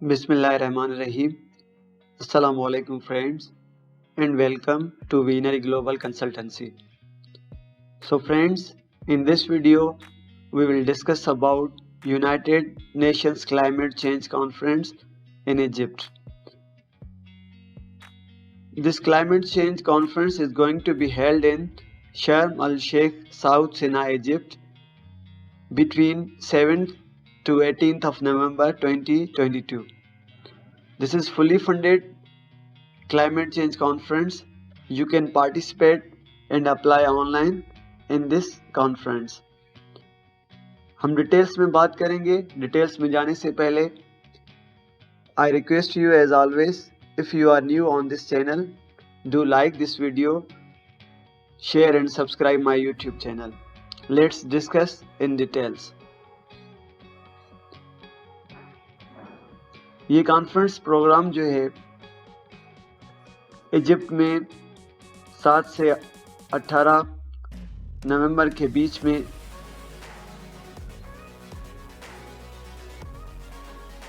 Bismillahirrahmanirrahim. Assalamu alaikum friends and welcome to Winner Global Consultancy. So friends, in this video we will discuss about United Nations Climate Change Conference in Egypt. This climate change conference is going to be held in Sharm el-Sheikh, South Sinai, Egypt between 7th to 18th of November 2022. This is fully funded climate change conference. You can participate and apply online in this conference. हम details में बात करेंगे. Details में जाने से पहले I request you as always, if you are new on this channel, do like this video, share and subscribe my YouTube channel. Let's discuss in details. ये conference programme जो है इजिप्ट में 7 से 18 नवंबर के बीच में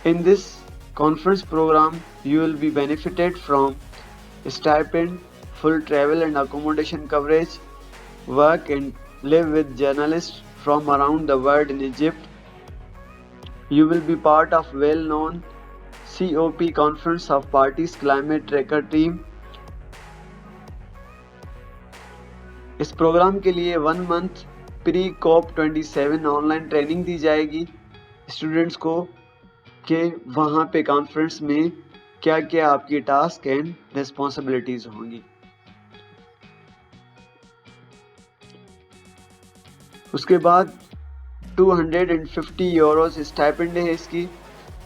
in this conference program you will be benefited from stipend, full travel and accommodation coverage, work and live with journalists from around the world in Egypt. You will be part of well-known COP Conference of Parties Climate Tracker Team. इस programme के लिए 1 month pre COP27 online training दी जाएगी students को कि वहाँ पे conference में क्या क्या आपकी टास्क एंड रिस्पॉन्सिबिलिटीज होंगी. उसके बाद 250 यूरोस स्टाइपेंड है इसकी,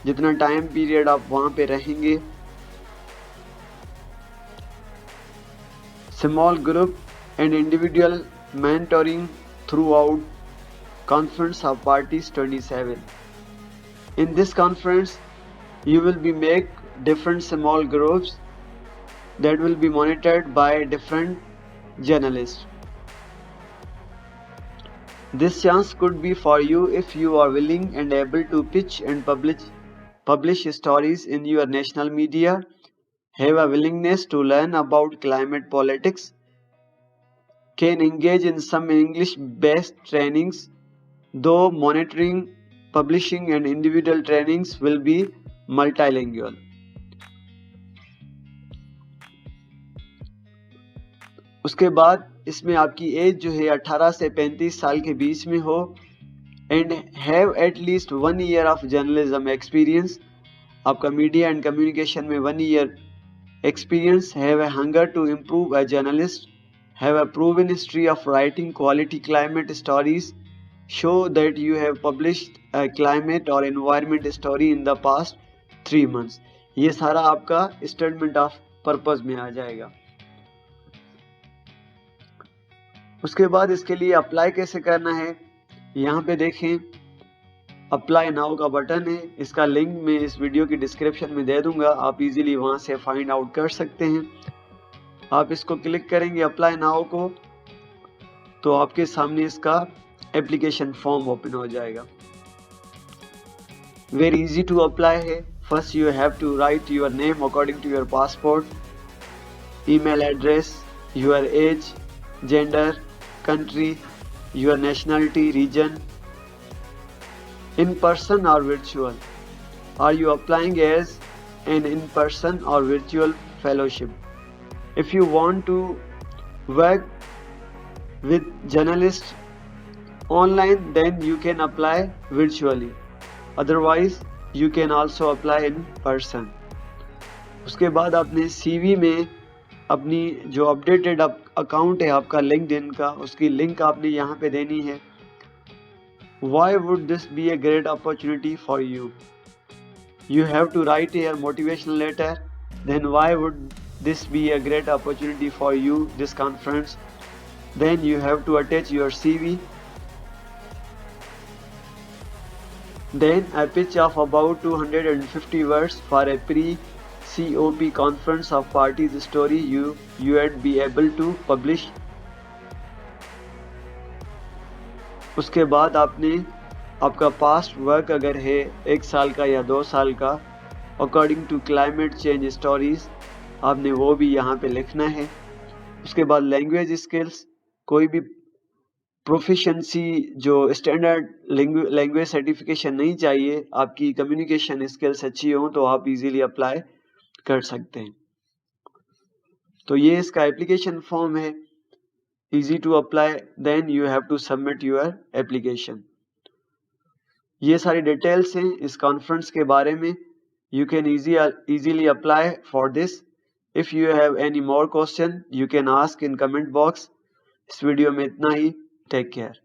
जितना टाइम पीरियड आप वहाँ पे रहेंगे. Small group and individual mentoring throughout Conference of Parties 27. In this conference, you will be make different small groups that will be monitored by different journalists. This chance could be for you if you are willing and able to pitch and publish stories in your national media, have a willingness to learn about climate politics, can engage in some English-based trainings, though monitoring, publishing and individual trainings will be multilingual. उसके बाद इसमें आपकी as जो है 18 से 35 साल के बीच में हो and have at least 1 year of journalism experience. आपका मीडिया एंड कम्युनिकेशन में 1 year experience, have a hunger to improve a journalist, have a proven history of writing quality climate stories, show that you have published a climate or environment story in the past 3 months. ये सारा आपका statement of purpose में आ जाएगा. उसके बाद इसके लिए apply कैसे करना है, यहाँ पे देखें अप्लाई नाउ का बटन है. इसका लिंक मैं इस वीडियो की डिस्क्रिप्शन में दे दूंगा, आप इजीली वहाँ से फाइंड आउट कर सकते हैं. आप इसको क्लिक करेंगे अप्लाई नाउ को तो आपके सामने इसका एप्लीकेशन फॉर्म ओपन हो जाएगा. वेरी इजी टू अप्लाई है. First you have to write your name according to your passport, email address, your age, gender, country, your nationality, region, in person और virtual. Are you applying as an in-person or virtual fellowship? If you want to work with journalists online, then you can apply virtually. Otherwise, you can also apply in person. उसके बाद आपने CV में अपनी जो updated account है आपका LinkedIn का, उसकी लिंक आपने यहाँ पे देनी है. Why would this be a great opportunity for you? You have to write a motivational letter. Then why would this be a great opportunity for you, this conference? Then you have to attach your CV. Then a pitch of about 250 words for a pre-COP conference of parties story you would be able to publish. उसके बाद आपने आपका past work अगर है 1 साल का या 2 साल का, according to climate change stories, आपने वो भी यहाँ पे लिखना है। उसके बाद लैंग्वेज स्किल्स, कोई भी प्रोफिशिएंसी जो स्टैंडर्ड लैंग्वेज सर्टिफिकेशन नहीं चाहिए, आपकी कम्युनिकेशन स्किल्स अच्छी हो तो आप इजीली अप्लाई कर सकते हैं। तो ये इसका एप्लीकेशन फॉर्म है, easy to apply, then you have to submit your application. ये सारी डिटेल्स हैं इस कॉन्फ्रेंस के बारे में। You can easily apply for this. If you have any more question, you can ask in comment box. इस video में इतना ही। Take care.